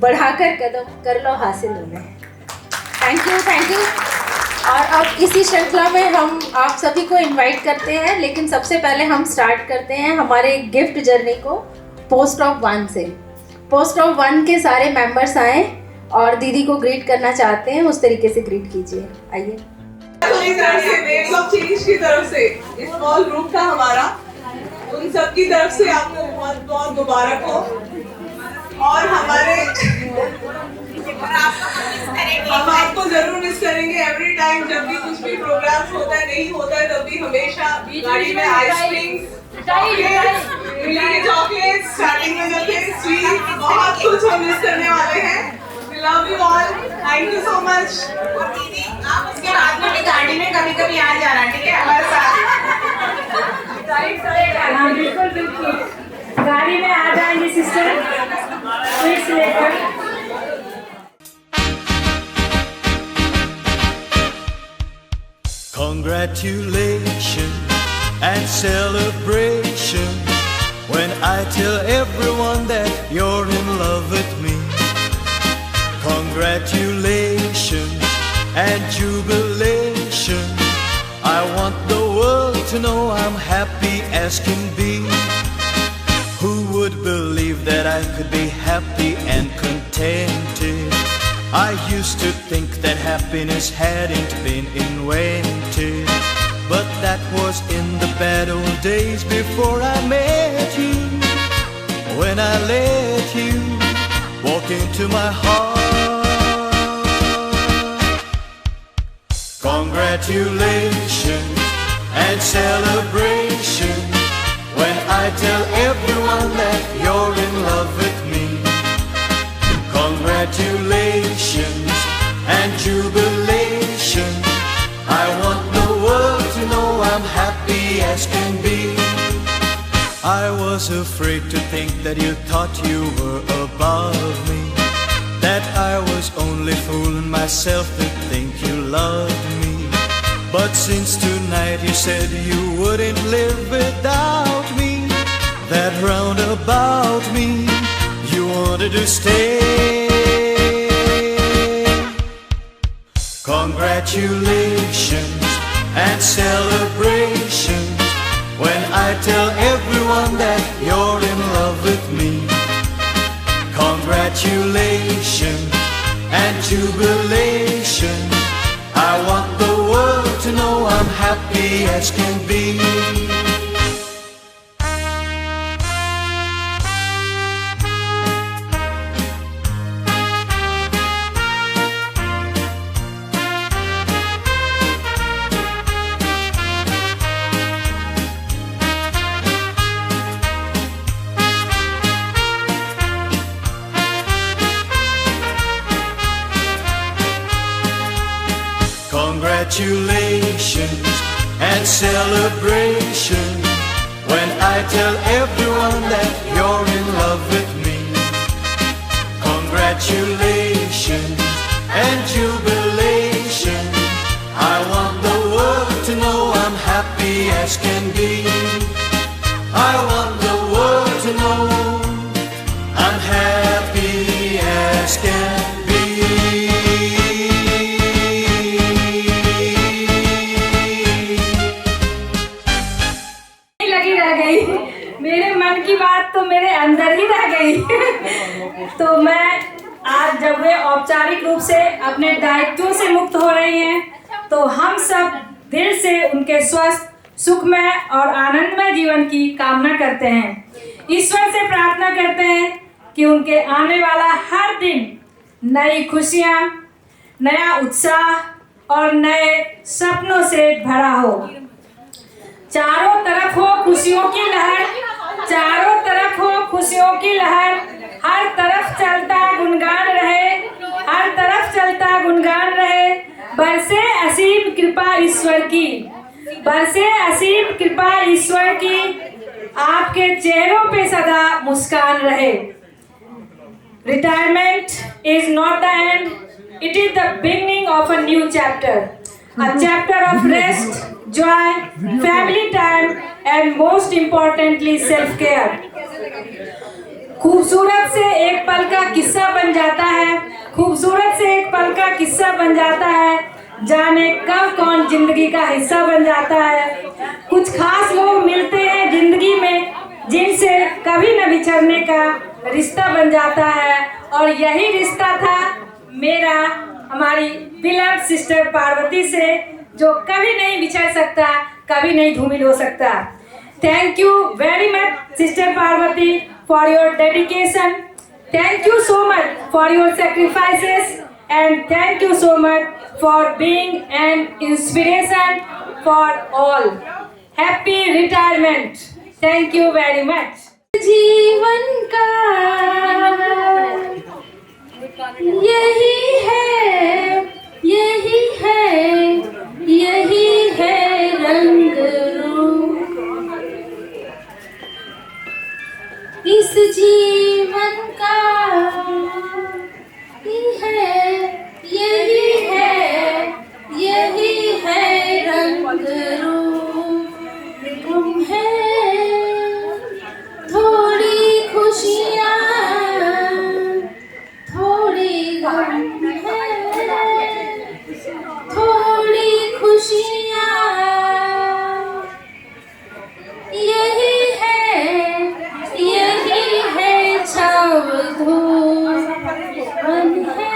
बढ़ाकर कदम कर लो हासिल उन्हें. Thank you, thank you. और अब इसी श्रृंखला में हम आप सभी को इनवाइट करते हैं, लेकिन सबसे पहले हम स्टार्ट करते हैं हमारे गिफ्ट जर्नी को पोस्ट ऑफ 1 से. पोस्ट ऑफ 1 के सारे मेंबर्स आए और दीदी को ग्रीट करना चाहते हैं, उस तरीके से ग्रीट कीजिए. आइए. की तरफ से इस स्मॉल ग्रुप का हमारा, उन सब की तरफ से आपको बहुत बहुत मुबारक हो. और हमारे हम आपको जरूर मिस करेंगे. एवरी टाइम जब भी कुछ भी प्रोग्राम होता है, नहीं होता है, तब भी हमेशा गाड़ी में आइसक्रीम, चॉकलेट्स, स्टार्टिंग में जब थे स्वीट, बहुत कुछ हम मिस करने वाले हैं. We love you all. Thank you so much. और दीदी आप उसके बाद में भी गाड़ी में कभी-कभी आ जाना, ठीक है, हमारे साथ. हाँ बिल्कुल बिल्कुल, गाड़ी में आ जाएंगे सिस्टर स्वीट्स लेकर. Congratulations and celebration when I tell everyone that you're in love with me. Congratulations and jubilation. I want the world to know I'm happy as can be. Who would believe that I could be happy and contented? I used to think that happiness hadn't been invented, but that was in the bad old days before I met you. When I let you walk into my heart. Congratulations and celebration when I tell everyone that you're in love with me. Congratulations and jubilation. I want the world to know I'm happy as can be. I was afraid to think that you thought you were above me, that I was only fooling myself to think you loved me. But since tonight you said you wouldn't live without me, that round about me you wanted to stay. Congratulations and celebrations when I tell everyone that you're in love with me. Congratulations and jubilation. I want the world to know I'm happy as can be. congratulations and celebration when I tell everyone that you're in love with me. Congratulations and jubilation. I want the world to know I'm happy as can be. I want the world to know I'm happy as can be. लगी रह गई, मेरे मन की बात तो मेरे अंदर ही रह गई। तो मैं आज जब वे औपचारिक रूप से अपने दायित्वों से मुक्त हो रही हैं, तो हम सब दिल से उनके स्वस्थ, सुखमय और आनंदमय जीवन की कामना करते हैं। ईश्वर से प्रार्थना करते हैं कि उनके आने वाला हर दिन नई खुशियाँ, नया उत्साह और नए सपनों से भरा हो। चारों तरफ हो खुशियों की लहर, चारों तरफ हो खुशियों की लहर, हर तरफ चलता गुनगान रहे, हर तरफ चलता गुनगान रहे। बरसे असीम कृपा ईश्वर की, बरसे असीम कृपा ईश्वर की, आपके चेहरों पे सदा मुस्कान रहे। Retirement is not the end, it is the beginning of a new chapter. A chapter of rest, joy, family time and most importantly self-care. खूबसूरत से एक पल का किस्सा बन जाता है, खूबसूरत से एक पल का किस्सा बन जाता है, जाने कब कौन जिंदगी का हिस्सा बन जाता है। कुछ खास लोग मिलते हैं जिंदगी में जिनसे कभी न बिछड़ने का रिश्ता बन जाता है, और यही रिश्ता था मेरा हमारी बिलव्ड सिस्टर पार्वती से, जो कभी नहीं बिछड़ सकता, कभी नहीं धूमिल हो सकता। Thank you very much sister Parvati for your dedication, thank you so much for your sacrifices and thank you so much for being an inspiration for all. Happy retirement, thank you very much. जीवन का यही है, यही है, यही है रंग रूप इस जीवन का, यही है, यही है रंग रूप। तुम है थोड़ी खुशियाँ, थोड़ी गम है, थोड़ी खुशियाँ, यही है, यही है छाव धूपन है।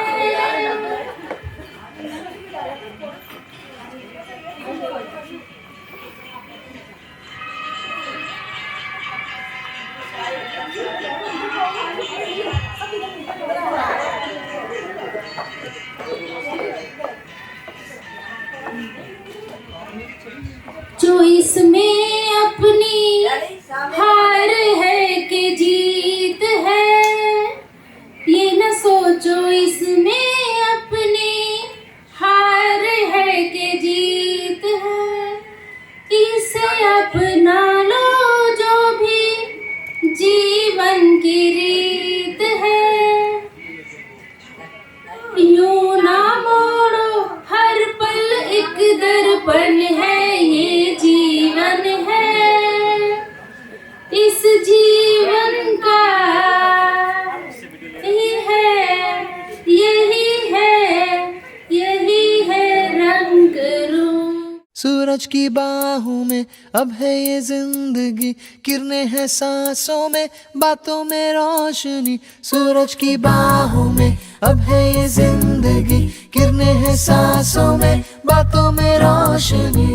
जो इसमें अपनी हार है कि जीत है, ये न सोचो इसमें अपनी हार है कि जीत है। इसे अपना लो जो भी जीवन की रीत है, यूं ना मोड़ो हर पल एक दर्पण है, ये जीवन है इस जीवन का, यही है, यही है, यही है रंग रूप। सूरज की बाहों में अब है ये जिंदगी, किरणें हैं सांसों में, बातों में रोशनी। सूरज की बाहों में अब है ये जिंदगी, किरणें हैं सांसों में, बातों में रोशनी।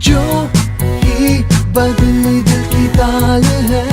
जो ही बदली दिल की ताल है,